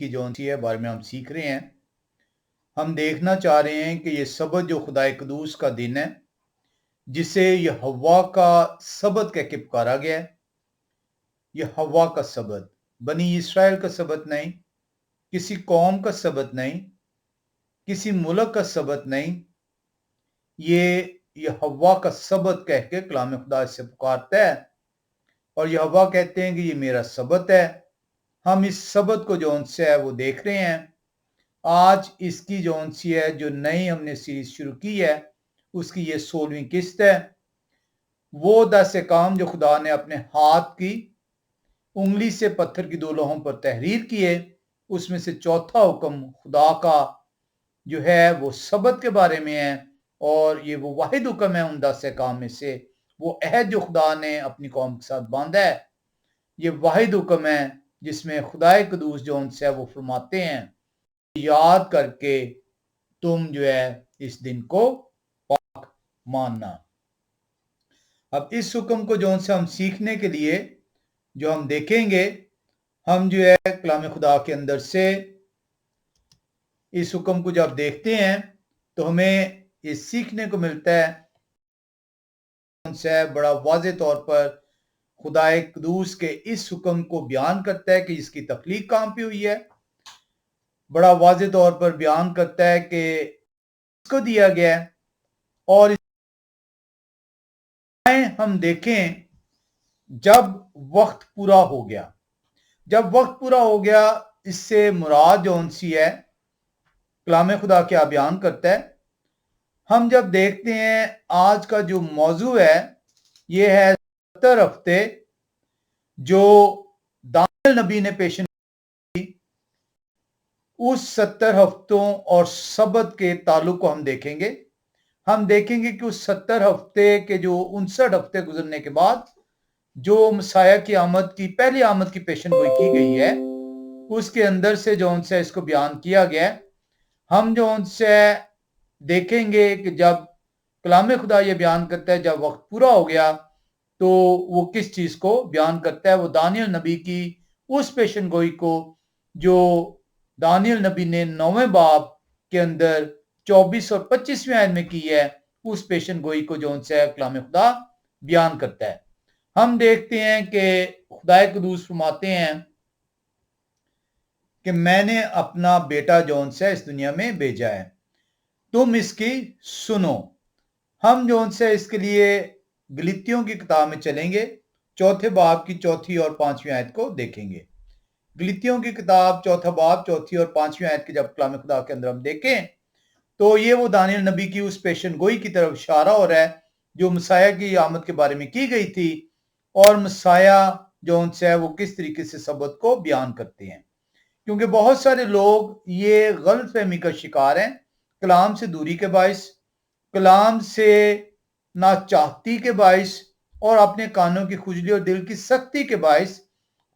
की जो सी है बारे में हम सीख रहे हैं। हम देखना चाह रहे हैं कि ये सबत जो खुदाए कदूस का दिन है, जिसे ये हवा का सबत कह के पुकारा गया है, ये हवा का सबत, बनी इस्राएल का सबत नहीं, किसी कौम का सबत नहीं, किसी मुल्क का सबत नहीं, ये हवा का सबत कह के कलाम खुदा से पुकारता है और ये हवा कहते हैं कि ये मेरा सबत है। हम इस सबत को जो उनसे है वो देख रहे हैं। आज इसकी जो सी है जो नई हमने सीरीज शुरू की है उसकी ये 16वीं किस्त है। वो 10 काम जो खुदा ने अपने हाथ की उंगली से पत्थर की 2 लोहों पर तहरीर किए, उसमें से चौथा हुक्म खुदा का जो है वो सबत के बारे में है और ये वो वाहिद हुक्म है उन 10 काम में से, वो अहद जो खुदा ने अपनी कौम के साथ बांधा है। ये वाहिद हुक्म है जिसमें खुदाए कदूस जो उनसे है वो फरमाते हैं, याद करके तुम जो है इस दिन को पाक मानना। अब इस हुक्म को जो उनसे हम सीखने के लिए जो हम देखेंगे, हम जो है कलाम खुदा के अंदर से इस हुक्म को जब देखते हैं तो हमें ये सीखने को मिलता है, उनसे बड़ा वाज़े तौर पर खुदाए कदूस के इस हुक्म को बयान करता है कि इसकी तख्लीक कहाँ पे हुई है, बड़ा वाज़े तौर पर बयान करता है कि इसको दिया गया है। और हम देखें जब वक्त पूरा हो गया, जब वक्त पूरा हो गया, इससे मुराद जो सी है कलाम खुदा क्या बयान करता है। हम जब देखते हैं आज का जो मौजू है ये है 70 हफ्ते जो दानियल नबी ने पेशन की। उस 70 हफ्तों और सबत के ताल्लुक को हम देखेंगे। हम देखेंगे कि उस 70 हफ्ते के जो 59 हफ्ते गुजरने के बाद जो मसाया की आमद की पहली आमद की पेशन गोई की गई है, उसके अंदर से जो उनसे इसको बयान किया गया है। हम जो उनसे देखेंगे कि जब कलाम खुदा ये बयान करता है जब वक्त पूरा हो गया तो वो किस चीज को बयान करता है। वो दानियल नबी की उस पेशन गोई को जो दानियल नबी ने 9वें बाब के अंदर 24 और 25वें आयत में की है, उस पेशन गोई को जो उनसे कलाम खुदा बयान करता है। हम देखते हैं कि खुदाए कदूस फरमाते हैं कि मैंने अपना बेटा जौन से इस दुनिया में भेजा है, तुम इसकी सुनो। हम जौन से इसके लिए गलीतियों की किताब में चलेंगे, चौथे बाब की 4थी और 5वीं आयत को देखेंगे। गलीतियों की किताब 4था बाब 4थी और 5वीं आयत के जब कलाम खुदा के अंदर हम देखें तो ये वो दानियल नबी की उस पेशन गोई की तरफ इशारा हो रहा है जो मसाया की आमद के बारे में की गई थी और मसाया जो उनसे है वो किस तरीके से सबत को बयान करते हैं। क्योंकि बहुत सारे लोग ये गलत फहमी का शिकार हैं, कलाम से दूरी के बाइस, कलाम से ना चाहती के बाइस और अपने कानों की खुजली और दिल की सख्ती के बाइस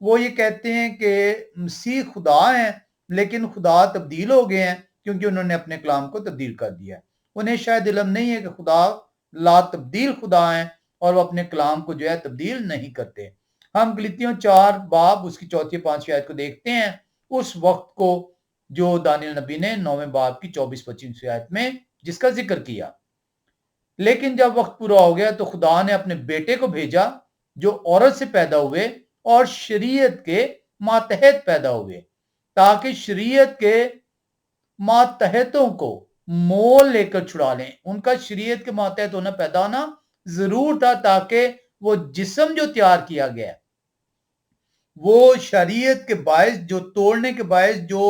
वो ये कहते हैं कि मसीह खुदा हैं, लेकिन खुदा तब्दील हो गए हैं क्योंकि उन्होंने अपने कलाम को तब्दील कर दिया। उन्हें शायद इल्म नहीं है कि खुदा ला तब्दील खुदा हैं और वो अपने कलाम को जो है तब्दील नहीं करते। हम गलीतियों 4 बाब उसकी 4थी 5वीं आयत को देखते हैं, उस वक्त को जो दानियल नबी ने 9वें बाब की 24-25वीं आयत में जिसका जिक्र किया। लेकिन जब वक्त पूरा हो गया तो खुदा ने अपने बेटे को भेजा जो औरत से पैदा हुए और शरीयत के मातहत पैदा हुए, ताकि शरीयत के मातहतों को मोल लेकर छुड़ा लें। उनका शरीयत के मातहत होना पैदा होना जरूर था ताकि वो जिस्म जो तैयार किया गया वो शरीयत के बायस जो तोड़ने के बायस जो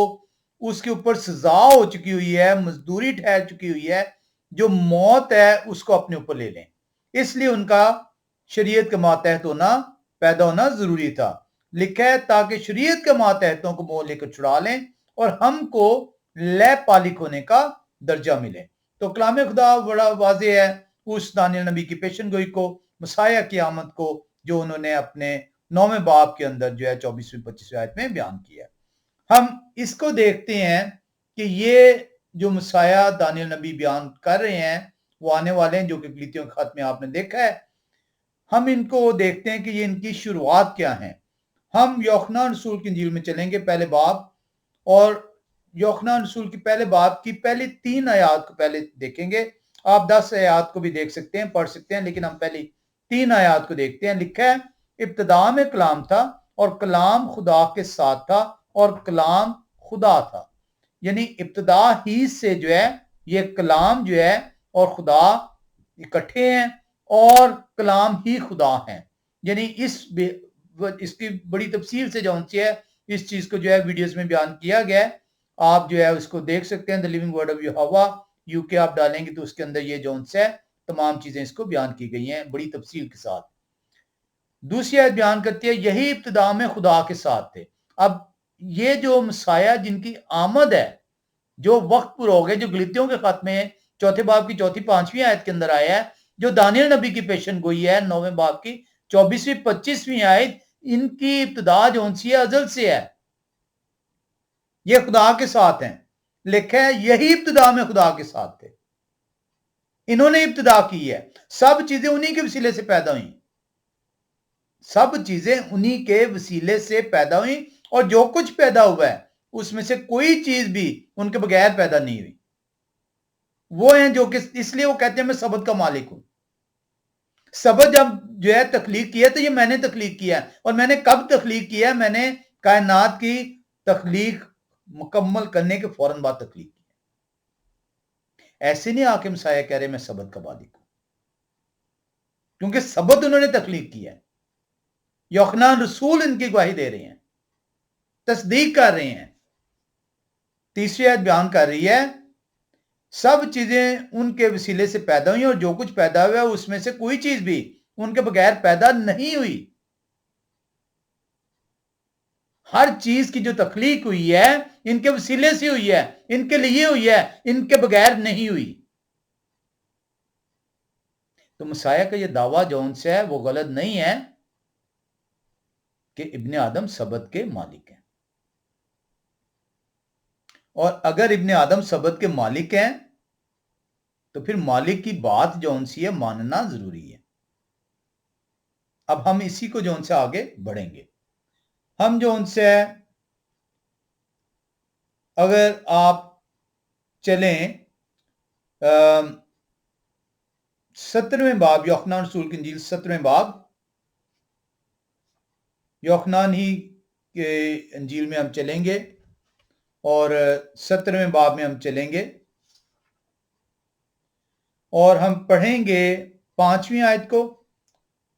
उसके ऊपर सजा हो चुकी हुई है, मजदूरी ठहर चुकी हुई है, जो मौत है उसको अपने ऊपर ले लें। इसलिए उनका शरीयत के मातहत होना पैदा होना जरूरी था। लिखा है ताकि शरीयत के मातहतों को मोल लेकर छुड़ा लें और हमको लै पालिक होने का दर्जा मिले। तो कलाम खुदा बड़ा वाज़ेह है उस दानियल नबी की पेशन गोई को, मसाया की आमद को जो उन्होंने अपने 9वें बाब के अंदर जो है 24वीं-25वीं आयत में बयान किया। हम इसको देखते हैं कि ये जो मसाया दानियल नबी बयान कर रहे हैं वो आने वाले हैं, जो कि गलीतियों के खत में आपने देखा है। हम इनको देखते हैं कि ये इनकी शुरुआत क्या है। हम यूहन्ना रसूल की इंजील में चलेंगे, पहले बाब اور यूहन्ना रसूल की पहले बाब की पहली 3 आयत को पहले देखेंगे। आप 10 आयत को भी देख सकते हैं, पढ़ सकते हैं, लेकिन हम पहली 3 आयत को देखते हैं। लिखा है, इब्तिदा में कलाम था और कलाम खुदा के साथ था और कलाम खुदा था। यानी इब्तिदा ही से जो है ये कलाम जो है और खुदा इकट्ठे हैं और कलाम ही खुदा हैं। यानी इसकी बड़ी तफसील से जो है इस चीज को जो है वीडियोस में बयान किया गया है। आप जो है उसको देख सकते हैं, the living word of Jehovah UK आप डालेंगे तो उसके अंदर ये जो है तमाम चीजें इसको बयान की गई हैं बड़ी तफसील के साथ। दूसरी आयत बयान करती है, यही इब्तिदा में खुदा के साथ थे। अब ये जो मसाया जिनकी आमद है, जो वक्त पर हो गए, जो गलीतियों के खत में चौथे बाब की चौथी 5वीं आयत के अंदर आया है, जो दानियल नबी की पेशन गोई है 9वें बाब की 24वीं 25वीं आयत, इनकी इब्तिदा जो है अजल से है, ये खुदा के साथ हैं। लिखा है, यही इब्तिदा में खुदा के साथ थे। इन्होंने इब्तिदा की है। सब चीजें उन्हीं के वसीले से पैदा हुई, सब चीजें उन्हीं के वसीले से पैदा हुई और जो कुछ पैदा हुआ है उसमें से कोई चीज भी उनके बगैर पैदा नहीं हुई। वो हैं जो कि इसलिए वो कहते हैं मैं सबत का मालिक हूं। सबत जब जो है तखलीक किया तो ये मैंने तखलीक किया है। और मैंने कब तखलीक किया है? मैंने कायनात की तखलीक मुकम्मल करने के फौरन बाद तखलीक की। ऐसे नहीं आके मसाया कह रहे मैं सबत का मालिक हूं, क्योंकि सबत उन्होंने तखलीक किया है। यूहन्ना रसूल इनकी गवाही दे रहे हैं, तस्दीक कर रहे हैं। तीसरी आयत बयान कर रही है, सब चीजें उनके वसीले से पैदा हुई और जो कुछ पैदा हुआ उसमें से कोई चीज भी उनके बगैर पैदा नहीं हुई। हर चीज की जो तखलीक हुई है इनके वसीले से हुई है, इनके लिए हुई है, इनके बगैर नहीं हुई। तो मसाया का ये दावा जौन से है वो गलत नहीं है कि इब्ने आदम सबत के मालिक हैं। और अगर इब्ने आदम सबत के मालिक हैं तो फिर मालिक की बात जौन सी है मानना जरूरी है। अब हम इसी को जौन से आगे बढ़ेंगे। हम जौन से अगर आप चलें 17वें बाब, यूहन्ना रसूल की इंजील 17वें बाब, यूहन्ना ही के इंजील में हम चलेंगे और 17वें बाब में हम चलेंगे और हम पढ़ेंगे 5वीं आयत को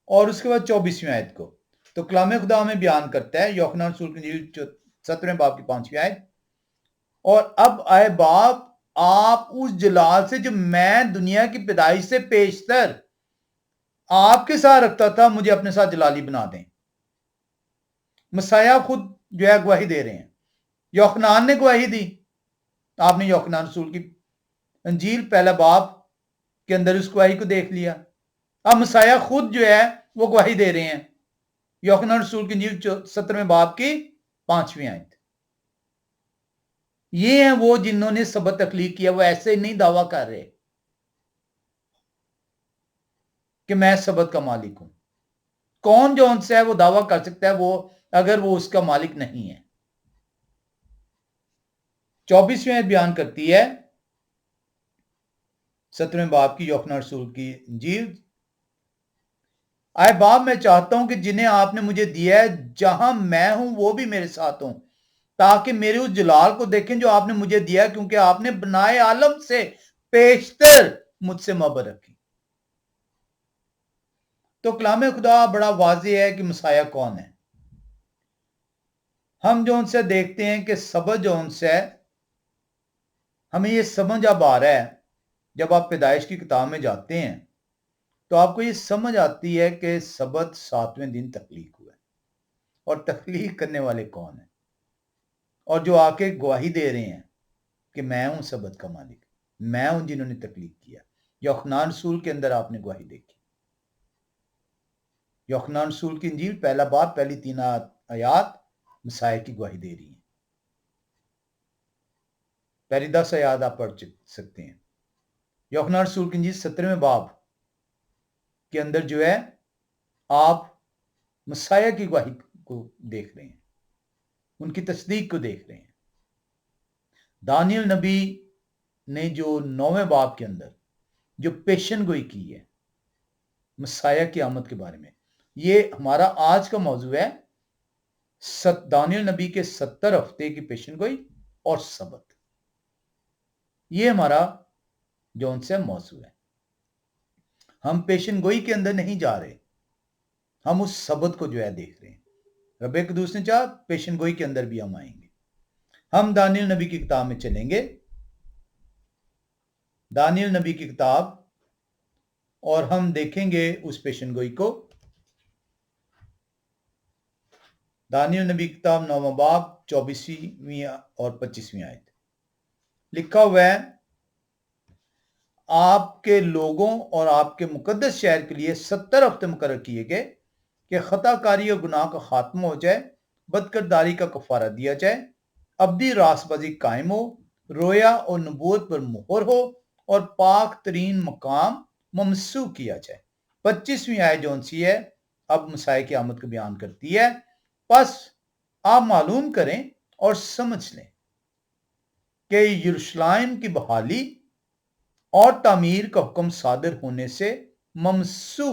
और उसके बाद 24वीं आयत को। तो कलाम खुदा में बयान करता है यूहन्ना रसूल की इंजील 17वें बाब की 5वीं आयत, और अब आए बाप आप उस जलाल से जो मैं दुनिया की पैदाइश से पेशतर आपके साथ रखता था मुझे अपने साथ जलाली बना दें। मसाया खुद जो है गवाही दे रहे हैं। यूहन्ना ने गवाही दी, आपने यूहन्ना रसूल की इंजील पहला बाब के अंदर उस गवाही को देख लिया। अब मसाया खुद जो है वो गवाही दे रहे हैं। यूहन्ना रसूल की इंजील 17वें बाब की 5वीं आयत। ये हैं वो जिन्होंने सबत तखलीक किया। वो ऐसे नहीं दावा कर रहे कि मैं सबत का मालिक हूं। कौन जौन सा है वो दावा कर सकता है वो अगर वो उसका मालिक नहीं है। 24वीं आयत बयान करती है 17वें बाब की यूहन्ना रसूल की इंजील, आए बाप मैं चाहता हूं कि जिन्हें आपने मुझे दिया है जहां मैं हूं वो भी मेरे साथ हों, ताकि मेरे उस जलाल को देखें जो आपने मुझे दिया, क्योंकि आपने बनाए आलम से पेशतर मुझसे मोहब्बत रखी। तो कलाम खुदा बड़ा वाज़ेह है कि मसाया कौन है। हम जो उनसे देखते हैं कि सबत जो उनसे हमें ये समझ अब आ रहा है, जब आप पैदाइश की किताब में जाते हैं तो आपको ये समझ आती है कि सबत 7वें दिन तख्लीक हुआ है और तख्लीक करने वाले कौन है, और जो आके गवाही दे रहे हैं कि मैं हूं सबत का मालिक, मैं हूं जिन्होंने तख्लीक किया। यूहन्ना रसूल के अंदर आपने गवाही देखी। यूहन्ना रसूल की इंजील पहला बाब पहली 3 आयात मसाया की गवाही दे रही है। पहली 10 आयात आप पढ़ सकते हैं। यूहन्ना रसूल की इंजील 17वें बाब के अंदर जो है आप मसाया की गवाही को देख रहे हैं, उनकी तस्दीक को देख रहे हैं। दानियल नबी ने जो 9वें बाब के अंदर जो पेशन गोई की है मसाया की आमद के बारे में, ये हमारा आज का मौजू है। दानियल नबी के 70 हफ्ते की पेशन गोई और सबत, ये हमारा जो से मौजू है। हम पेशन गोई के अंदर नहीं जा रहे, हम उस सबत को जो है देख रहे हैं। रब कदूस ने चाहा पेशन गोई के अंदर भी हम आएंगे। हम दानियल नबी की किताब में चलेंगे, दानियल नबी की किताब, और हम देखेंगे उस पेशन गोई को। दानियल नबी की किताब 9वां बाब 24वीं और 25वीं आयत, लिखा हुआ है, आपके लोगों और आपके मुकद्दस शहर के लिए 70 हफ्ते मुकर्रर किए गए कि खताकारी और गुनाह का खात्मा हो जाए, बदकरदारी का कफारा दिया जाए, अब्दी रासबाजी कायम हो, रोया और नबूवत पर मोहर हो और पाक तरीन मकाम ममसू किया जाए। 25वीं आयत जो सी है अब मसाए की आमद को बयान करती है। बस आप मालूम करें और समझ लें कि यरूशलेम की बहाली और तामीर का हुक्म सादर होने से ममसू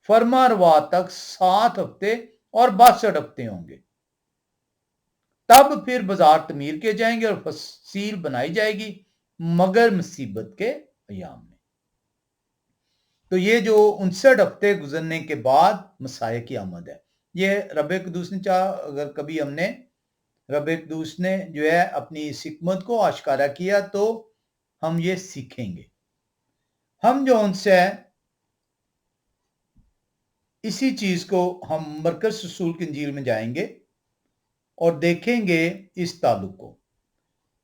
फरमारवा तक 7 हफ्ते और 62 हफ्ते होंगे। तब फिर बाजार तमीर किए जाएंगे और फसील बनाई जाएगी, मगर मुसीबत के अयाम में। तो ये जो 59 हफ्ते गुजरने के बाद मसाए की आमद है, ये रब कदूस ने चाहा, अगर कभी हमने रब कदूस ने जो है अपनी इस हिकमत को आश्कारा किया तो हम ये सीखेंगे। हम जो उनसे इसी चीज को हम मरकज रसूल की इंजील में जाएंगे और देखेंगे इस ताल्लुक को।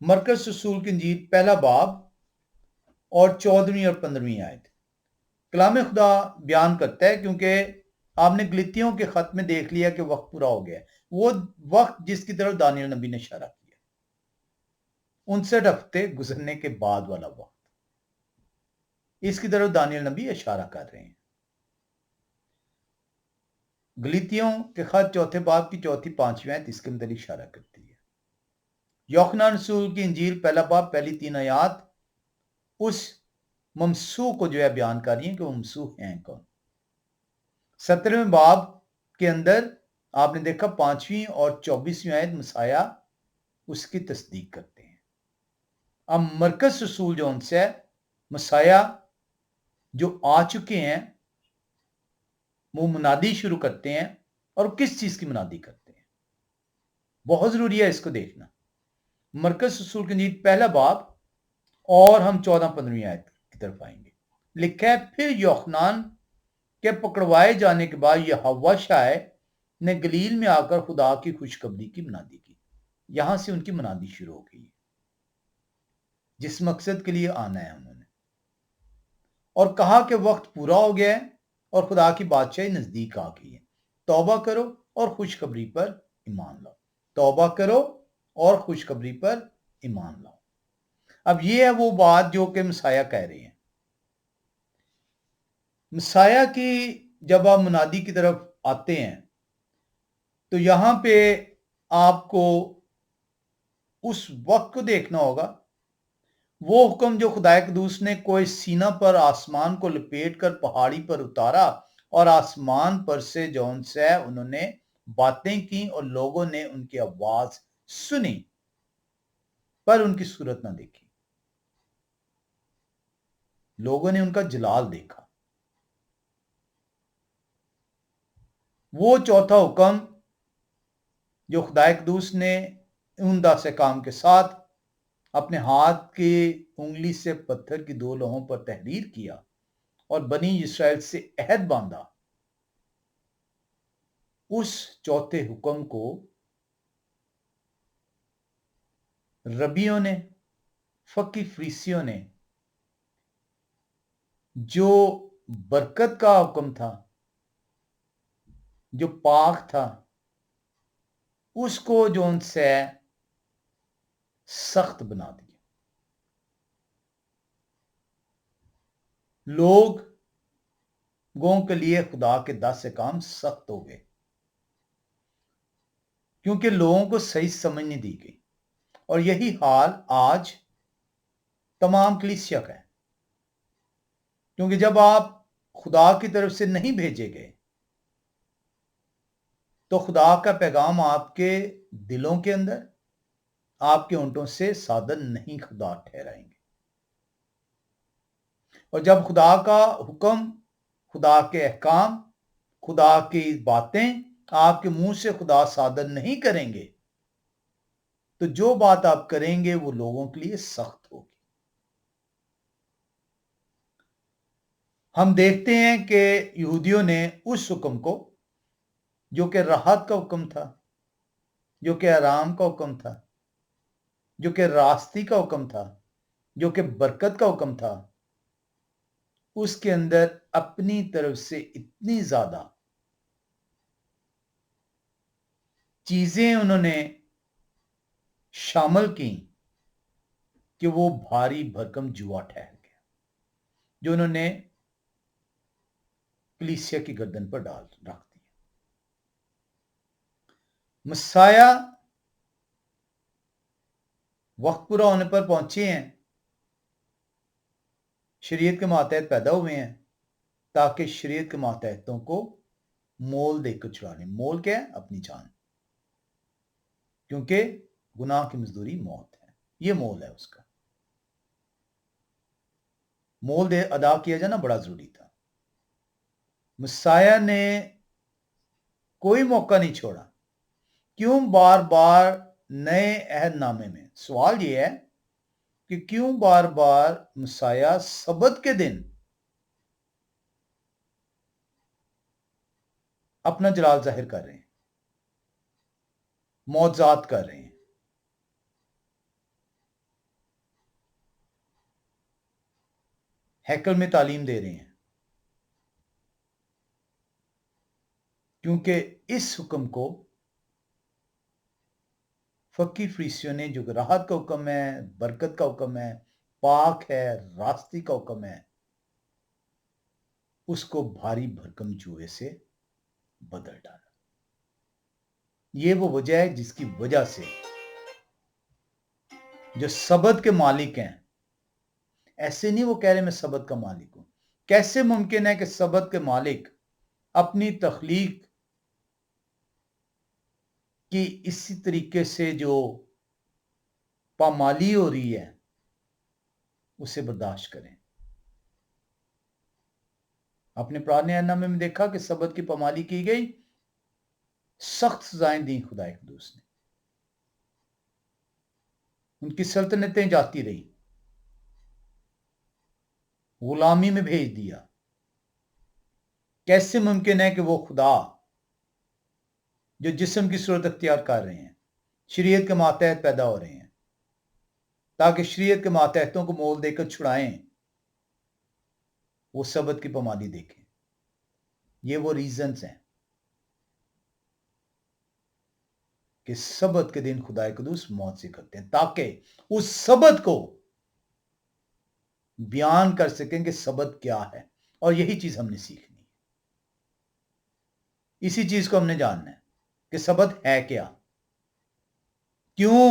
मरकज रसूल की इंजील पहला बाब और 14वीं और 15वीं आयत, कलाम खुदा बयान करता है, क्योंकि आपने गलीतियों के खत में देख लिया कि वक्त पूरा हो गया है, वो वक्त जिसकी तरफ दानियल नबी ने इशारा किया, 59 हफ्ते गुजरने के बाद वाला वक्त, इसकी तरफ दानियल नबी इशारा कर रहे हैं। गलीतियों के खत चौथे बाब की 4-5वीं आयत इसके अंदर इशारा करती है। यूहन्ना रसूल की इंजील पहला बाब पहली 3 आयत उस ममसू को जो है बयान कर रही है कि वो ममसू हैं कौन। 17वें बाब के अंदर आपने देखा 5वीं और 24वीं आयत मसाया उसकी तस्दीक करते हैं। अब मरकज रसूल जो उनसे मसाया जो आ चुके हैं वो मुनादी शुरू करते हैं, और किस चीज की मुनादी करते हैं, बहुत जरूरी है इसको देखना। मरकज रसूल की इंजील पहला बाब और हम 14-15वीं आयत की तरफ आएंगे। लिखा है, फिर यूहन्ना के पकड़वाए जाने के बाद यहोवा शाय ने गलील में आकर खुदा की खुशखबरी की मुनादी की। यहां से उनकी मुनादी शुरू हो गई, जिस मकसद के लिए आना है उन्होंने, और कहा कि वक्त पूरा हो गया है और खुदा की बादशाही नजदीक आ गई है, तौबा करो और खुशखबरी पर ईमान लाओ। तौबा करो और खुशखबरी पर ईमान लाओ। अब ये है वो बात जो कि मसाया कह रहे हैं। मसाया की जब आप मुनादी की तरफ आते हैं तो यहां पे आपको उस वक्त को देखना होगा, वो हुक्म जो खुदा कदूस ने कोई सीना पर आसमान को लपेट कर पहाड़ी पर उतारा और आसमान पर से जौन से उन्होंने बातें की और लोगों ने उनकी आवाज सुनी पर उनकी सूरत ना देखी। लोगों ने उनका जलाल देखा। वो चौथा हुक्म जो खुदा कदूस ने उम्दा से काम के साथ अपने हाथ की उंगली से पत्थर की 2 लोहों पर तहरीर किया और बनी इस्राएल से अहद बांधा, उस चौथे हुक्म को रबियों ने, फकी फरीसियों ने, जो बरकत का हुक्म था, जो पाक था, उसको जो उनसे सख्त बना दिया। लोगों के लिए खुदा के 10 से काम सख्त हो गए, क्योंकि लोगों को सही समझ नहीं दी गई। اور یہی حال آج تمام کلیسیا کا ہے، کیونکہ جب آپ خدا کی طرف سے نہیں بھیجے گئے تو خدا کا پیغام آپ کے دلوں کے اندر، آپ کے ہونٹوں سے صادر نہیں خدا ٹھہرائیں گے۔ اور جب خدا کا حکم، خدا کے احکام، خدا کی باتیں آپ کے منہ سے خدا صادر نہیں کریں گے تو جو بات آپ کریں گے وہ لوگوں کے لیے سخت ہوگی۔ ہم دیکھتے ہیں کہ یہودیوں نے اس حکم کو، جو کہ راحت کا حکم تھا، جو کہ آرام کا حکم تھا، جو کہ راستی کا حکم تھا، جو کہ برکت کا حکم تھا، اس کے اندر اپنی طرف سے اتنی زیادہ چیزیں انہوں نے شامل کی کہ وہ بھاری بھرکم جوا ٹھہر گیا، جو انہوں نے کلیسیا کی گردن پر رکھ دیا۔ مسیح وقت پورا ہونے پر پہنچے ہیں، شریعت کے ماتحت پیدا ہوئے ہیں تاکہ شریعت کے ماتحتوں کو مول دے کر چھڑانے۔ مول کیا ہے؟ اپنی جان، کیونکہ گناہ کی مزدوری موت ہے، یہ مول ہے اس کا۔ مول ادا کیا جانا بڑا ضروری تھا۔ مسیح نے کوئی موقع نہیں چھوڑا۔ کیوں بار بار نئے عہد نامے میں؟ سوال یہ ہے کہ کیوں بار بار مسیح سبت کے دن اپنا جلال ظاہر کر رہے ہیں، معجزات کر رہے ہیں، ہیکل میں تعلیم دے رہے ہیں؟ کیونکہ اس حکم کو فقی فریسیوں نے، جو کہ راحت کا حکم ہے، برکت کا حکم ہے، پاک ہے، راستی کا حکم ہے، اس کو بھاری بھرکم جوئے سے بدل ڈالا۔ یہ وہ وجہ ہے جس کی وجہ سے جو سبت کے مالک ہیں، ایسے نہیں وہ کہہ رہے میں سبت کا مالک ہوں۔ کیسے ممکن ہے کہ سبت کے مالک اپنی تخلیق کی اسی طریقے سے جو پامالی ہو رہی ہے اسے برداشت کریں؟ اپنے پرانے عہد نامے میں دیکھا کہ سبت کی پامالی کی گئی، سخت سزائیں دیں خدا قدوس نے، ان کی سلطنتیں جاتی رہی، غلامی میں بھیج دیا۔ کیسے ممکن ہے کہ وہ خدا جو جسم کی صورت اختیار کر رہے ہیں، شریعت کے ماتحت پیدا ہو رہے ہیں تاکہ شریعت کے ماتحتوں کو مول دے کر چھڑائیں، وہ سبت کی پامالی دیکھیں؟ یہ وہ ریزنز ہیں کہ سبت کے دن خدا قدوس موت سے کرتے ہیں تاکہ اس سبت کو بیان کر سکیں کہ سبت کیا ہے۔ اور یہی چیز ہم نے سیکھنی ہے، اسی چیز کو ہم نے جاننا ہے کہ سبت ہے کیا، کیوں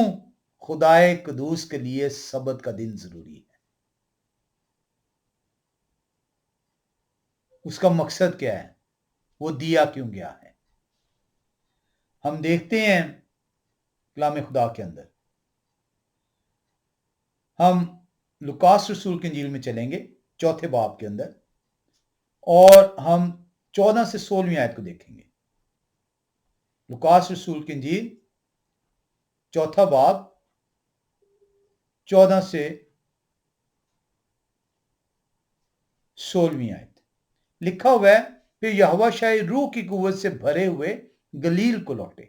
خدا قدوس کے لیے سبت کا دن ضروری ہے، اس کا مقصد کیا ہے، وہ دیا کیوں گیا ہے۔ ہم دیکھتے ہیں کلام خدا کے اندر، ہم لوکاس رسول کی انجیل میں چلیں گے 4 باب کے اندر، اور ہم 14 سے 16 آیت کو دیکھیں گے۔ لوکاس رسول کی انجیل 4 باب 14 سے 16 آیت لکھا ہوا ہے، پھر یہوہ شاہی روح کی قوت سے بھرے ہوئے گلیل کو لوٹے۔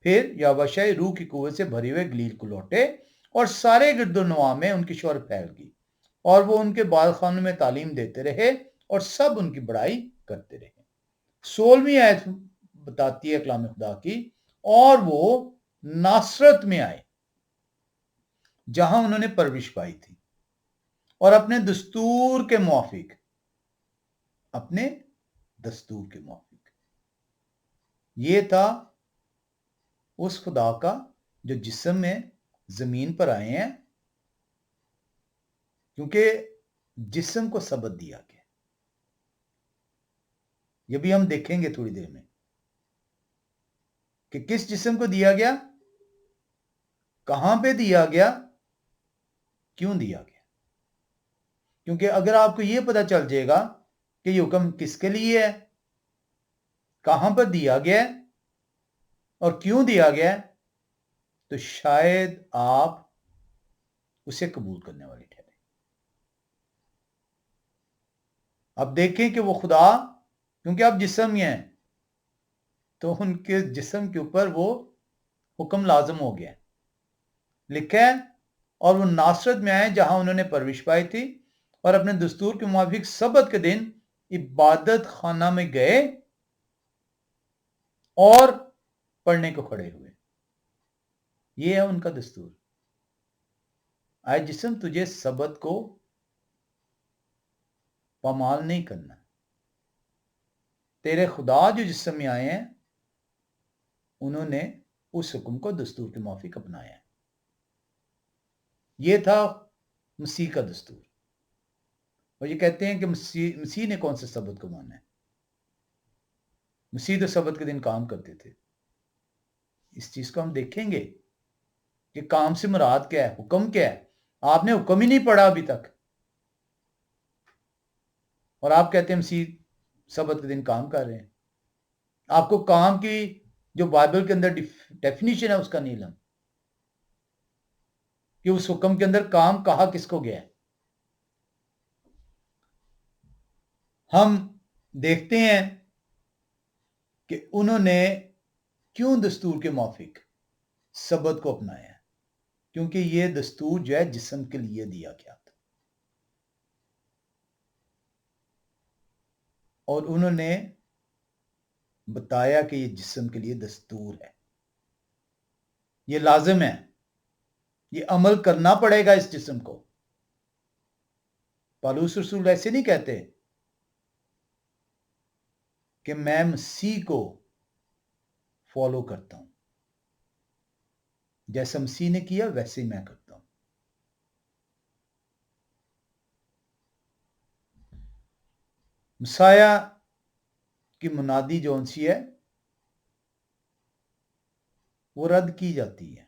پھر یہوہ شاہی روح کی قوت سے بھرے ہوئے گلیل کو لوٹے، اور سارے گرد و نواح میں ان کی شہرت پھیل گئی، اور وہ ان کے بال خانوں میں تعلیم دیتے رہے اور سب ان کی بڑائی کرتے رہے۔ 16 آیت بتاتی ہے کلام خدا کی، اور وہ ناصرت میں آئے جہاں انہوں نے پرورش پائی تھی، اور اپنے دستور کے موافق یہ تھا اس خدا کا جو جسم میں زمین پر آئے ہیں، کیونکہ جسم کو سبت دیا گیا. یہ بھی ہم دیکھیں گے تھوڑی دیر میں کہ کس جسم کو دیا گیا، کہاں پہ دیا گیا، کیوں دیا گیا. کیونکہ اگر آپ کو یہ پتا چل جائے گا کہ یہ حکم کس کے لیے ہے، کہاں پر دیا گیا اور کیوں دیا گیا، تو شاید آپ اسے قبول کرنے والے ٹھہرے. اب دیکھیں کہ وہ خدا، کیونکہ اب جسم ہی ہیں تو ان کے جسم کے اوپر وہ حکم لازم ہو گیا. لکھا ہے اور وہ ناصرت میں آئے جہاں انہوں نے پرورش پائی تھی، اور اپنے دستور کے موافق سبت کے دن عبادت خانہ میں گئے اور پڑھنے کو کھڑے ہوئے. یہ ہے ان کا دستور. آئے جسم، تجھے سبت کو پامال نہیں کرنا. تیرے خدا جو جسم میں آئے ہیں انہوں نے اس حکم کو دستور کے موافق اپنایا. یہ تھا مسیح کا دستور. اور یہ کہتے ہیں کہ مسیح نے کون سے سبت کو مانا ہے؟ مسیح تو سبت کے دن کام کرتے تھے. اس چیز کو ہم دیکھیں گے کہ کام سے مراد کیا ہے، حکم کیا ہے. آپ نے حکم ہی نہیں پڑھا ابھی تک، اور آپ کہتے ہیں مسیح سبت کے دن کام کر رہے ہیں. آپ کو کام کی جو بائبل کے اندر ڈیفینیشن ہے اس کا نہیں علم کہ اس حکم کے اندر کام کہا کس کو گیا ہے. ہم دیکھتے ہیں کہ انہوں نے کیوں دستور کے موافق سبت کو اپنایا ہے، کیونکہ یہ دستور جو ہے جسم کے لیے دیا گیا تھا، اور انہوں نے بتایا کہ یہ جسم کے لیے دستور ہے، یہ لازم ہے، یہ عمل کرنا پڑے گا اس جسم کو. پالوس رسول ایسے نہیں کہتے کہ میں مسیح کو فالو کرتا ہوں، جیسا مسیح نے کیا ویسے ہی میں کرتا ہوں. مسیح کی منادی جون سی ہے وہ رد کی جاتی ہے،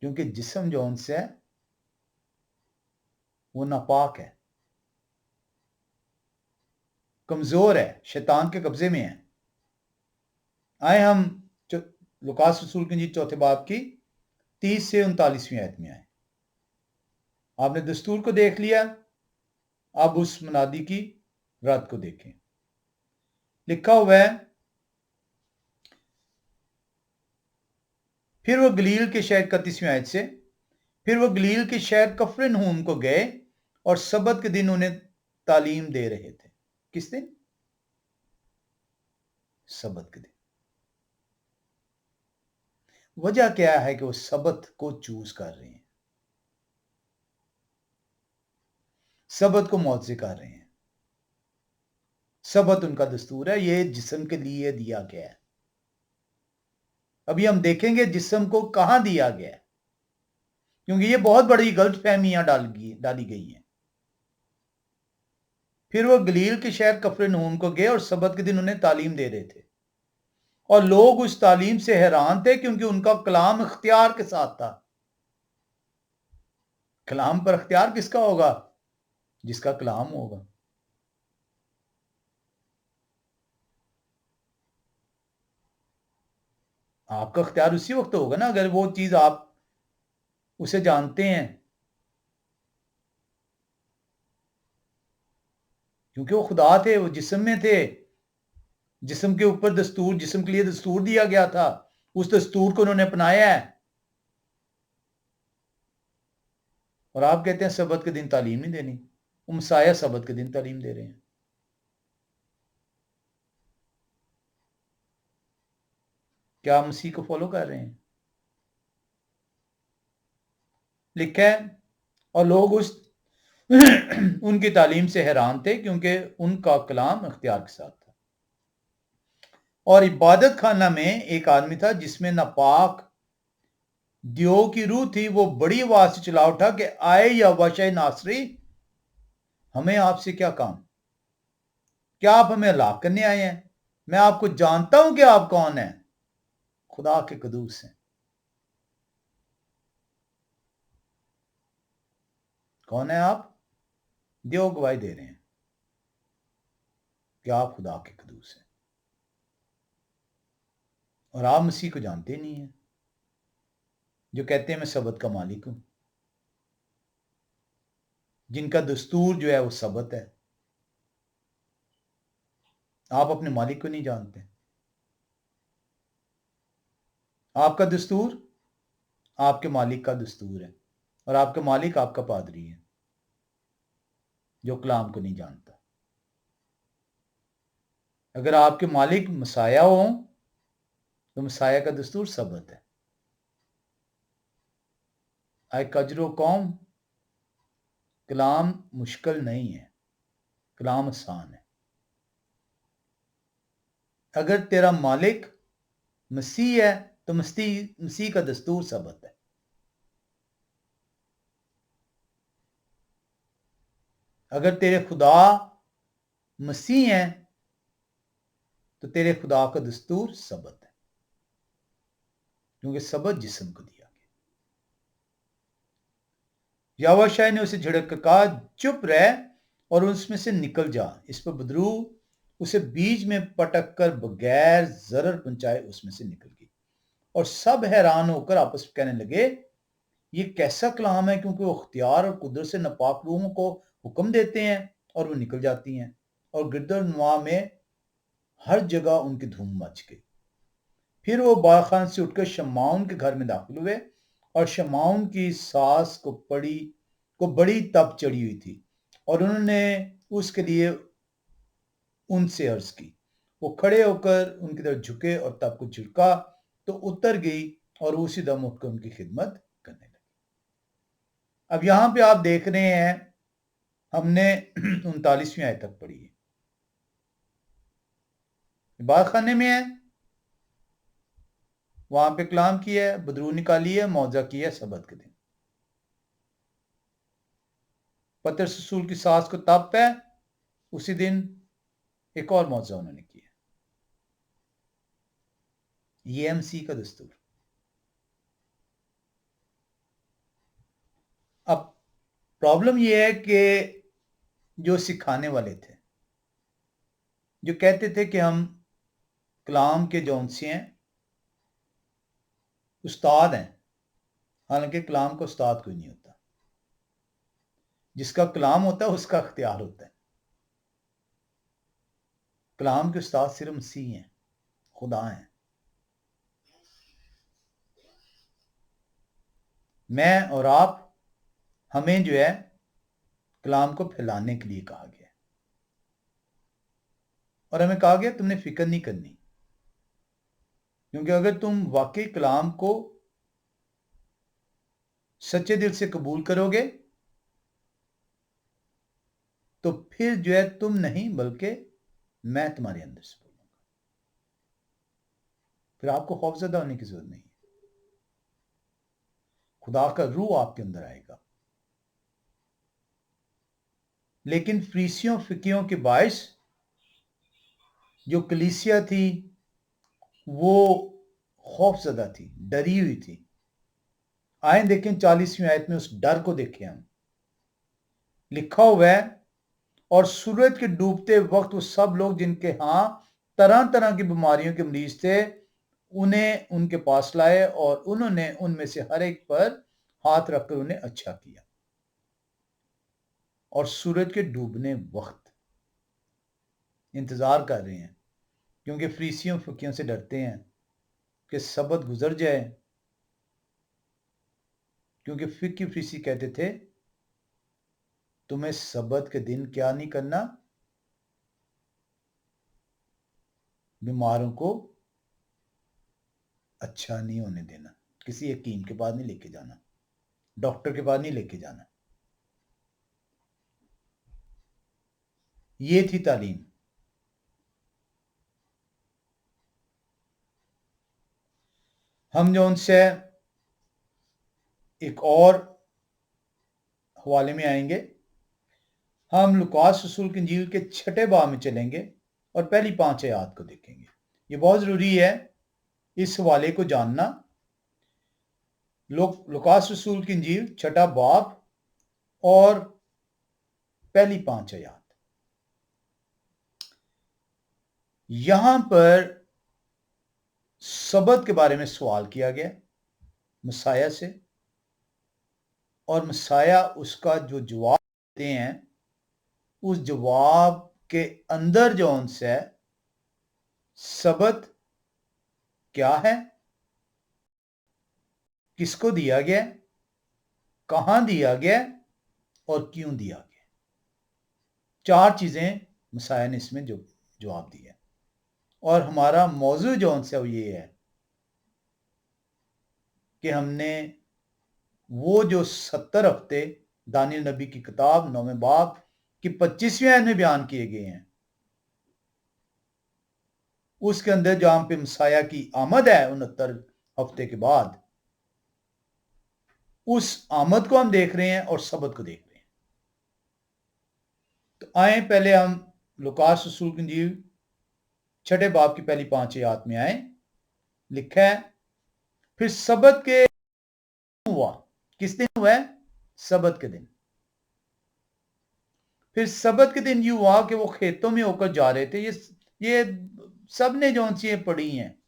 کیونکہ جسم جون سے ہے وہ ناپاک ہے، کمزور ہے، شیطان کے قبضے میں ہے. آئے ہم لوکاس رسول کی انجیل 4 باب کی 30 سے 39 آیت میں آئے. آپ نے دستور کو دیکھ لیا، اب اس منادی کی رد کو دیکھیں. لکھا ہوا ہے، پھر وہ گلیل کے شہر 31 آیت سے، پھر وہ گلیل کے شہر کفرنہوم کو گئے اور سبت کے دن انہیں تعلیم دے رہے تھے. کس دن؟ سبت کے دن. وجہ کیا ہے کہ وہ سبت کو چوز کر رہے ہیں، سبت کو معجزے کر رہے ہیں. سبت ان کا دستور ہے، یہ جسم کے لیے دیا گیا ہے. ابھی ہم دیکھیں گے جسم کو کہاں دیا گیا ہے، کیونکہ یہ بہت بڑی غلط فہمیاں ڈالی گئی ہیں. پھر وہ گلیل کے شہر کفرنہوم کو گئے اور سبت کے دن انہیں تعلیم دے رہے تھے، اور لوگ اس تعلیم سے حیران تھے کیونکہ ان کا کلام اختیار کے ساتھ تھا. کلام پر اختیار کس کا ہوگا؟ جس کا کلام ہوگا. آپ کا اختیار اسی وقت ہوگا نا اگر وہ چیز آپ اسے جانتے ہیں، کیونکہ وہ خدا تھے، وہ جسم میں تھے، جسم کے اوپر دستور، جسم کے لیے دستور دیا گیا تھا، اس دستور کو انہوں نے اپنایا ہے. اور آپ کہتے ہیں سبت کے دن تعلیم نہیں دینی. وہ مسیح سبت کے دن تعلیم دے رہے ہیں. کیا آپ مسیح کو فالو کر رہے ہیں؟ لکھا ہے اور لوگ ان کی تعلیم سے حیران تھے کیونکہ ان کا کلام اختیار کے ساتھ تھا. اور عبادت خانہ میں ایک آدمی تھا جس میں ناپاک دیو کی روح تھی. وہ بڑی آواز سے چلا اٹھا کہ آئے یا واشع ناصری، ہمیں آپ سے کیا کام؟ کیا آپ ہمیں ہلاک کرنے آئے ہیں؟ میں آپ کو جانتا ہوں کہ آپ کون ہیں، خدا کے قدوس ہیں. کون ہیں آپ؟ دیو گواہی دے رہے ہیں کہ آپ خدا کے قدوس ہیں، اور آپ مسیح کو جانتے نہیں ہیں جو کہتے ہیں میں سبت کا مالک ہوں، جن کا دستور جو ہے وہ سبت ہے. آپ اپنے مالک کو نہیں جانتے. آپ کا دستور آپ کے مالک کا دستور ہے، اور آپ کا مالک آپ کا پادری ہے جو کلام کو نہیں جانتا. اگر آپ کے مالک مسایہ ہوں تو مسایہ کا دستور سبت ہے. اے کجرو قوم، کلام مشکل نہیں ہے، کلام آسان ہے. اگر تیرا مالک مسیح ہے تو مسیح کا دستور سبت ہے. اگر تیرے خدا مسیح ہیں تو تیرے خدا کا دستور سبت ہے، کیونکہ سبت جسم کو دیا گیا. یہوہ شاہ نے اسے جھڑک کر کہا چپ رہ اور اس میں سے نکل جا. اس پر بدرو اسے بیچ میں پٹک کر بغیر ضرر پہنچائے اس میں سے نکل گئی. اور سب حیران ہو کر آپس میں کہنے لگے یہ کیسا کلام ہے، کیونکہ وہ اختیار اور قدرت سے ناپاک روحوں کو حکم دیتے ہیں اور وہ نکل جاتی ہیں. اور گرد و نواح میں ہر جگہ ان کی دھوم مچ گئی. پھر وہ باغ سے اٹھ کر شمعون کے گھر میں داخل ہوئے، اور شمعون کی ساس کو بڑی تپ چڑھی ہوئی تھی، اور انہوں نے اس کے لیے ان سے عرض کی. وہ کھڑے ہو کر ان کی طرف جھکے اور تپ کو جھڑکا تو اتر گئی، اور اسی دم اٹھ کر ان کی خدمت کرنے لگی. اب یہاں پہ آپ دیکھ رہے ہیں ہم نے 39ویں آیت تک پڑھی ہے. عبادت خانے میں ہے، وہاں پہ کلام کیا ہے، بدرو نکالی ہے، معجزہ کیا ہے سبت کے دن. پطرس رسول کی ساس کو تپ ہے، اسی دن ایک اور معجزہ انہوں نے کیا. یہ ہے مسیح کا دستور. اب پرابلم یہ ہے کہ جو سکھانے والے تھے، جو کہتے تھے کہ ہم کلام کے جونسے ہیں، استاد ہیں، حالانکہ کلام کا استاد کوئی نہیں ہوتا. جس کا کلام ہوتا ہے اس کا اختیار ہوتا ہے. کلام کے استاد صرف مسیح ہیں، خدا ہیں. میں اور آپ، ہمیں جو ہے کلام کو پھیلانے کے لیے کہا گیا، اور ہمیں کہا گیا تم نے فکر نہیں کرنی، کیونکہ اگر تم واقعی کلام کو سچے دل سے قبول کرو گے تو پھر جو ہے تم نہیں بلکہ میں تمہارے اندر سے بولوں گا. پھر آپ کو خوفزدہ ہونے کی ضرورت نہیں ہے. خدا کا روح آپ کے اندر آئے گا. لیکن فریسیوں فقیوں کے باعث جو کلیسیا تھی وہ خوف زدہ تھی، ڈری ہوئی تھی. آئیں دیکھیں 40ویں آیت میں اس ڈر کو دیکھیں. ہم لکھا ہوا ہے اور سورج کے ڈوبتے وقت وہ سب لوگ جن کے ہاں طرح طرح کی بیماریوں کے مریض تھے انہیں ان کے پاس لائے، اور انہوں نے ان میں سے ہر ایک پر ہاتھ رکھ کر انہیں اچھا کیا. اور سورج کے ڈوبنے وقت انتظار کر رہے ہیں، کیونکہ فریسیوں فقیوں سے ڈرتے ہیں کہ سبت گزر جائے، کیونکہ فقی فریسی کہتے تھے تمہیں سبت کے دن کیا نہیں کرنا، بیماروں کو اچھا نہیں ہونے دینا، کسی حکیم کے پاس نہیں لے کے جانا، ڈاکٹر کے پاس نہیں لے کے جانا. یہ تھی تعلیم. हम जो उनसे एक और हवाले में आएंगे। हम लुकास रसूल की इंजील के 6 बाब में चलेंगे और पहली 5 आयत को देखेंगे। ये बहुत ज़रूरी है इस हवाले को जानना। लुकास रसूल की इंजील 6 बाब और पहली 5 आयत। यहां पर सबत के बारे में सवाल किया गया मसाया से, और मसाया उसका जो जवाब देते हैं उस जवाब के अंदर जो उनसे है सबत क्या है, किसको दिया गया, कहां दिया गया और क्यों दिया गया। 4 चीजें मसाया ने इसमें जो जवाब दिया। और हमारा मौजू जो उनसे वो ये है कि हमने वो जो 70 हफ्ते दानियल नबी की किताब 9वें बाब की 25वीं आयत में बयान किए गए हैं, उसके अंदर जहां पे मसाया की आमद है 69 हफ्ते के बाद, उस आमद को हम देख रहे हैं और सबत को देख रहे हैं। तो आए पहले हम लुकास रसूल की इंजील 6 बाब की पहली 5 आयत में आए। लिखा है, फिर सबत के हुआ, किस दिन हुआ है? सबत के दिन। फिर सबत के दिन यूं हुआ कि वो खेतों में होकर जा रहे थे। ये सब ने जो चीजें पढ़ी हैं।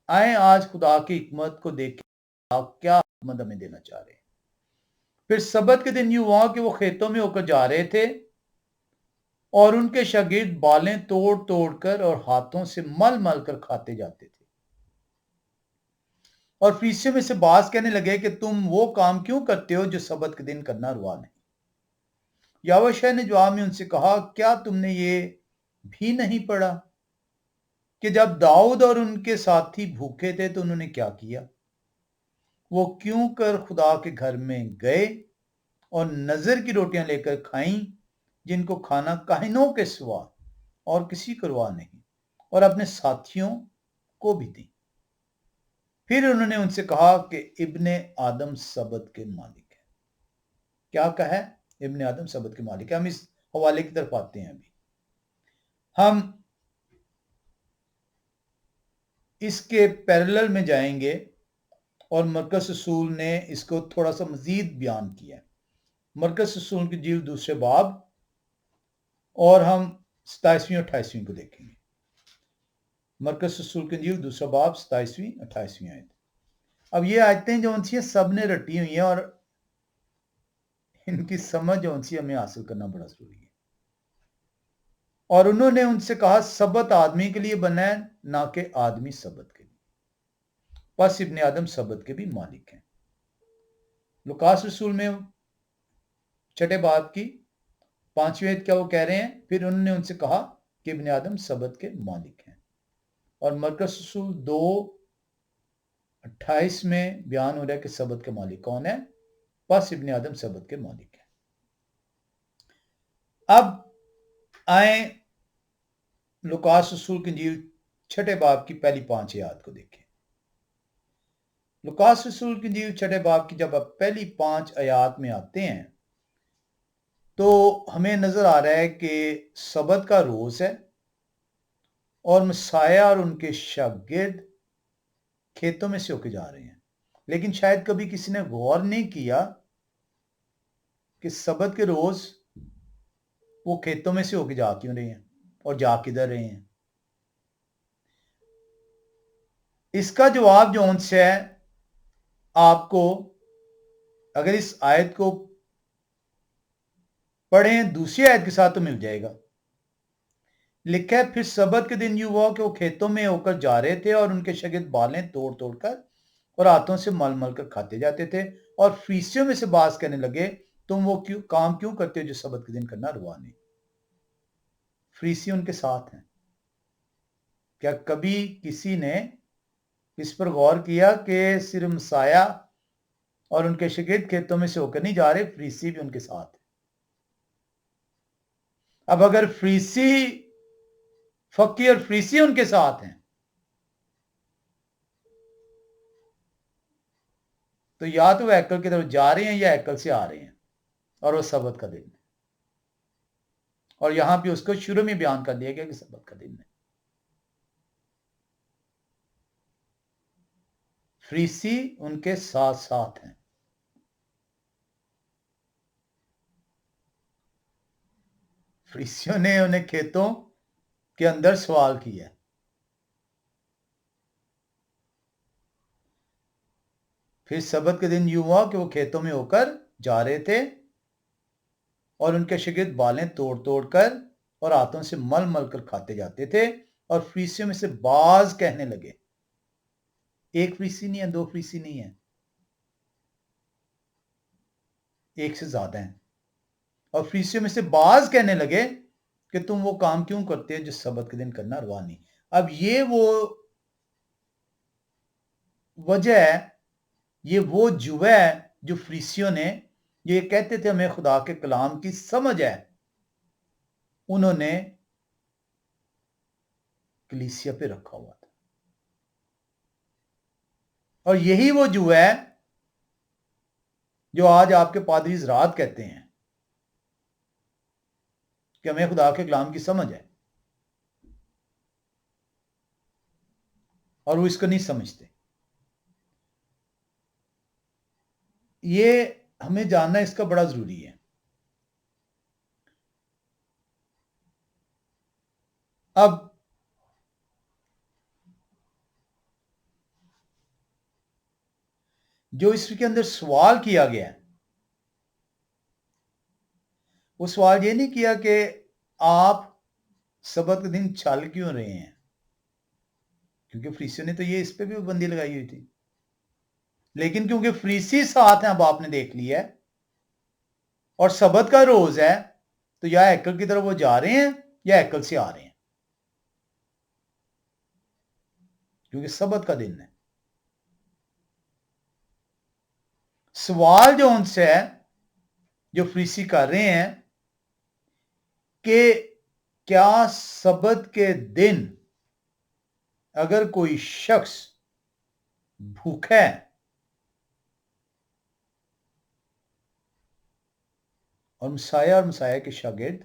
आए आज खुदा की हिकमत को देख के क्या हिकमत हमें देना चाह रहे हैं। फिर सबत के दिन यूं हुआ कि वो खेतों में होकर जा रहे थे और उनके शागिर्द बालें तोड़ तोड़ कर और हाथों से मल मल कर खाते जाते थे। और फरीसियों में से बास कहने लगे कि तुम वो काम क्यों करते हो जो सबत के दिन करना रुआ नहीं। यावशा ने जवाब में उनसे कहा, क्या तुमने ये भी नहीं पढ़ा कि जब दाऊद और उनके साथी भूखे थे तो उन्होंने क्या किया? वो क्यों कर खुदा के घर में गए और नजर की रोटियां लेकर खाईं, जिनको खाना काहिनों के सिवा और किसी को रुआ नहीं, और अपने साथियों को भी दी। फिर उन्होंने उनसे कहा कि इब्ने आदम सबत के मालिक है। क्या कहा है? इब्ने आदम सबत के मालिक है। हम इस हवाले की तरफ आते हैं। अभी हम इसके पैरेलल में जाएंगे और मरकस रसूल ने इसको थोड़ा सा मजीद बयान किया है। मरकस रसूल की जीव 2 बाब और हम 27वीं 28वीं को देखेंगे। मरकस रसूल की जीव 2 बाब 27वीं 28वीं आयत। अब ये आयतें जो उनसी सब ने रटी हुई हैं और इनकी समझ जो उनसी हमें हासिल करना बड़ा जरूरी है। और उन्होंने उनसे कहा, सबत आदमी के लिए बना है, ना कि आदमी सबत के लिए। बस इब्ने आदम सबत के भी मालिक हैं। लुकास रसूल में 6 बाब की 5वीं आयत क्या वो कह रहे हैं? फिर उन्होंने उनसे कहा कि इब्ने आदम सबत के मालिक हैं। और मरकस रसूल 2:28 में बयान हो रहा है कि सबत के मालिक कौन है? बस इब्ने आदम सबत के मालिक है। अब आए लुकास रसूल की इंजील 6 बाब की पहली 5 आयत को देखें। लुकास रसूल की इंजील 6 बाब की जब आप पहली 5 आयत में आते हैं तो हमें नजर आ रहा है कि सबत का रोज है और मसाया और उनके शागिर्द खेतों में से होके जा रहे हैं। लेकिन शायद कभी किसी ने गौर नहीं किया कि सबत के रोज वो खेतों में से होके जा क्यों रहे हैं और जा किधर रहे हैं। इसका जवाब जो उनसे है आपको अगर इस आयत को पढ़ें दूसरी आयत के साथ तो मिल जाएगा। लिखा है, फिर सबत के दिन यूं हुआ कि वो खेतों में होकर जा रहे थे और उनके शागिर्द बालें तोड़ तोड़ कर और हाथों से मल मल कर खाते जाते थे। और फरीसियों में से बास कहने लगे, तुम वो काम क्यों करते हो जो सबत के दिन करना रुआ नहीं। फरीसी उनके साथ हैं। क्या कभी किसी ने इस पर गौर किया कि सिर्फ मसाया और उनके शागिर्द खेतों में से होकर नहीं जा रहे, फरीसी भी उनके साथ है। अब अगर फकीर और फरीसी उनके साथ हैं تو یا تو وہ ہیکل کی طرف جا رہے ہیں یا ہیکل سے آ رہے ہیں، اور وہ سبت کا دن ہے۔ اور یہاں پہ اس کو شروع میں بیان کر دیا گیا کہ سبت کا دن ہے۔ فریسی ان کے ساتھ ساتھ ہیں۔ فریسیوں نے انہیں کھیتوں کے اندر سوال کیا۔ پھر سبت کے دن یوں ہوا کہ وہ کھیتوں میں ہو کر جا رہے تھے، اور ان کے شاگرد بالیں توڑ توڑ کر اور ہاتھوں سے مل مل کر کھاتے جاتے تھے، اور فریسیوں میں سے بعض کہنے لگے، ایک فریسی نہیں ہے، دو فریسی نہیں ہے، ایک سے زیادہ ہیں، اور فریسیوں میں سے بعض کہنے لگے کہ تم وہ کام کیوں کرتے ہو جو سبت کے دن کرنا روا نہیں۔ اب یہ وہ وجہ ہے، یہ وہ جوہ ہے جو فریسیوں نے، جو یہ کہتے تھے ہمیں خدا کے کلام کی سمجھ ہے، انہوں نے کلیسیا پہ رکھا ہوا تھا۔ اور یہی وہ جوہ ہے جو آج آپ کے پادری حضرات کہتے ہیں کہ ہمیں خدا کے کلام کی سمجھ ہے، اور وہ اس کو نہیں سمجھتے۔ یہ ہمیں جاننا اس کا بڑا ضروری ہے۔ اب جو اس کے اندر سوال کیا گیا ہے، وہ سوال یہ نہیں کیا کہ آپ سبت کے دن چھل کیوں رہے ہیں، کیونکہ فریسیوں نے تو یہ اس پہ بھی پابندی لگائی ہوئی تھی، لیکن کیونکہ فریسی ساتھ ہیں، اب آپ نے دیکھ لیا ہے، اور سبت کا روز ہے، تو یا ہیکل کی طرف وہ جا رہے ہیں یا ہیکل سے آ رہے ہیں، کیونکہ سبت کا دن ہے۔ سوال جو ان سے ہے، جو فریسی کر رہے ہیں، کہ کیا سبت کے دن اگر کوئی شخص بھوکا ہے اور مسایہ کے شاگرد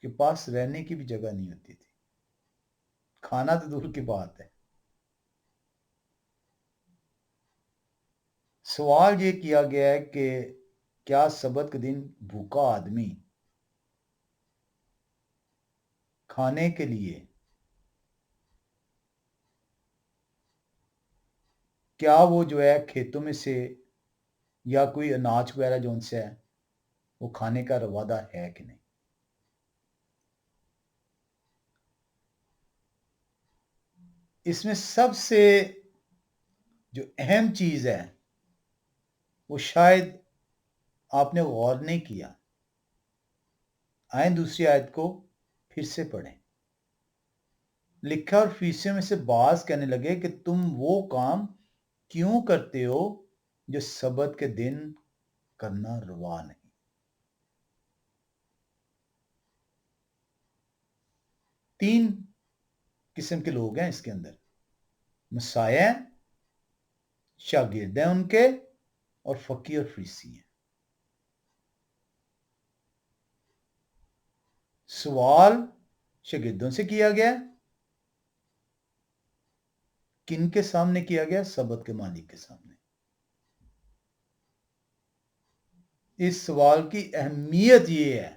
کے پاس رہنے کی بھی جگہ نہیں ہوتی تھی، کھانا تو دور کی بات ہے، سوال یہ کیا گیا ہے کہ کیا سبت کے دن بھوکا آدمی کھانے کے لیے، کیا وہ جو ہے کھیتوں میں سے یا کوئی اناج وغیرہ جو ان سے ہے وہ کھانے کا روادہ ہے کہ نہیں؟ اس میں سب سے جو اہم چیز ہے وہ شاید آپ نے غور نہیں کیا۔ آئیں دوسری آیت کو پھر سے پڑھیں۔ لکھا، اور فریسیوں میں سے بعض کہنے لگے کہ تم وہ کام کیوں کرتے ہو جو سبت کے دن کرنا روا نہیں۔ تین قسم کے لوگ ہیں اس کے اندر، مسایہ، شاگرد ہیں ان کے، اور فقیر اور فریسی ہیں۔ سوال شاگردوں سے کیا گیا، کن کے سامنے کیا گیا؟ سبت کے مالک کے سامنے۔ اس سوال کی اہمیت یہ ہے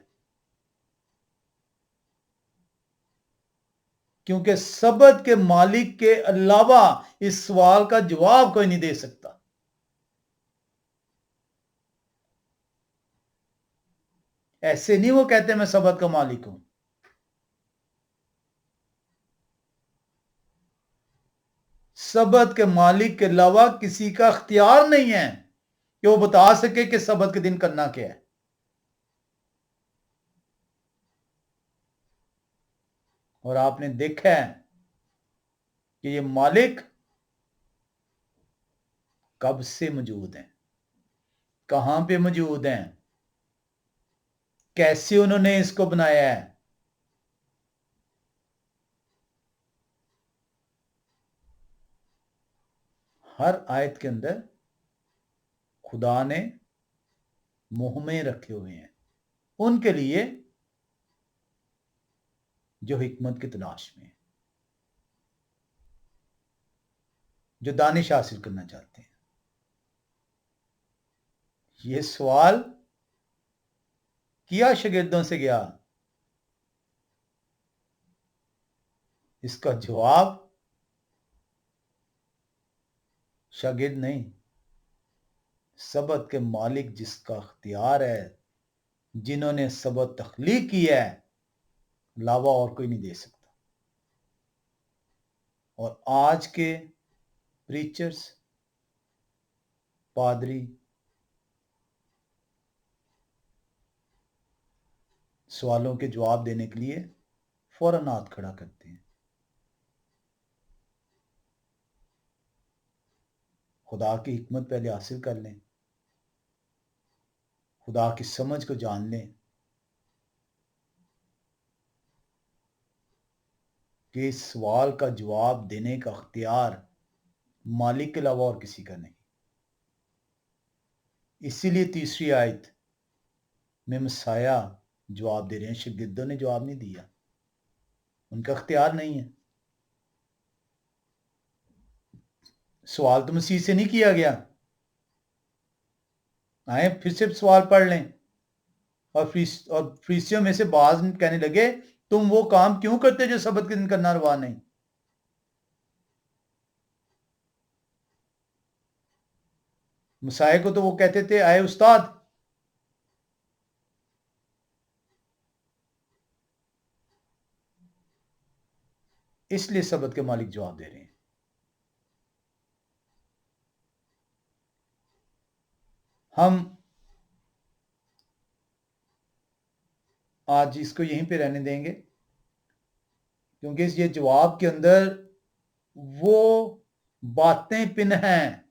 کیونکہ سبت کے مالک کے علاوہ اس سوال کا جواب کوئی نہیں دے سکتا۔ ایسے نہیں وہ کہتے میں سبت کا مالک ہوں، سبت کے مالک کے علاوہ کسی کا اختیار نہیں ہے کہ وہ بتا سکے کہ سبت کے دن کرنا کیا ہے۔ اور آپ نے دیکھا ہے کہ یہ مالک کب سے موجود ہیں، کہاں پہ موجود ہیں، کیسے انہوں نے اس کو بنایا ہے۔ ہر آیت کے اندر खुदा ने मुंह में रखे हुए हैं उनके लिए जो हिकमत की तलाश में है, जो दानिश हासिल करना चाहते हैं। ये सवाल किया शागिर्दों से गया, इसका जवाब शागिर्द नहीं, सबत के मालिक जिसका अख्तियार है, जिन्होंने सबत तख्लीक की है, अलावा और कोई नहीं दे सकता। और आज के प्रीचर्स, पादरी सवालों के जवाब देने के लिए फौरन हाथ खड़ा करते हैं। खुदा की हिकमत पहले हासिल कर लें, खुदा की समझ को जान लें कि इस सवाल का जवाब देने का अख्तियार मालिक के अलावा और किसी का नहीं। इसीलिए तीसरी आयत में मसाया जवाब दे रहे हैं, शागिर्दों ने जवाब नहीं दिया, उनका अख्तियार नहीं है। सवाल तो मसीह से नहीं किया गया। आए फिर से सवाल पढ़ लें। और फरीसियों में से बाज कहने लगे, तुम वो काम क्यों करते जो सबत के दिन करना रवा नहीं। मुसाए को तो वो कहते थे, आए उस्ताद, इसलिए सबत के मालिक जवाब दे रहे हैं। हम आज इसको यहीं पे रहने देंगे, क्योंकि ये जवाब के अंदर वो बातें पिन हैं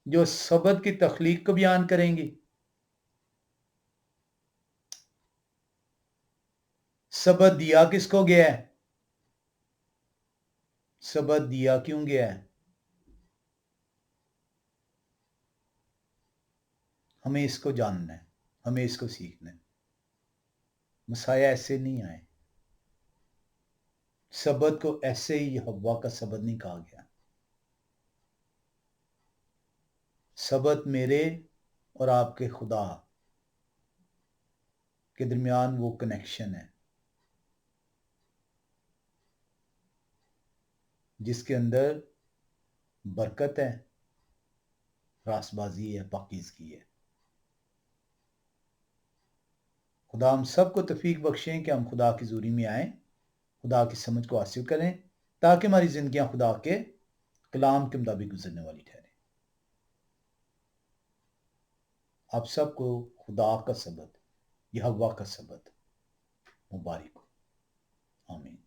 जो सबत की तख्लीक को बयान करेंगी। सबत दिया किसको गया है, सबत दिया क्यों गया है, हमें इसको जानना है, हमें इसको सीखना है। मसाया ऐसे नहीं आए, सबत को ऐसे ही हव्वा का सबत नहीं कहा गया। सबत मेरे और आपके खुदा के दरमियान वो कनेक्शन है जिसके अंदर बरकत है, रासबाजी है, पाकीज़गी है। खुदा हम सबको तौफीक बख्शें कि हम खुदा की ज़ूरी में आएँ, खुदा की समझ को हासिल करें, ताकि हमारी ज़िंदगियां खुदा के कलाम के मुताबिक गुजरने वाली ठहरें। आप सबको खुदा का सबत, यहोवा का सबत मुबारक हो। आमीन।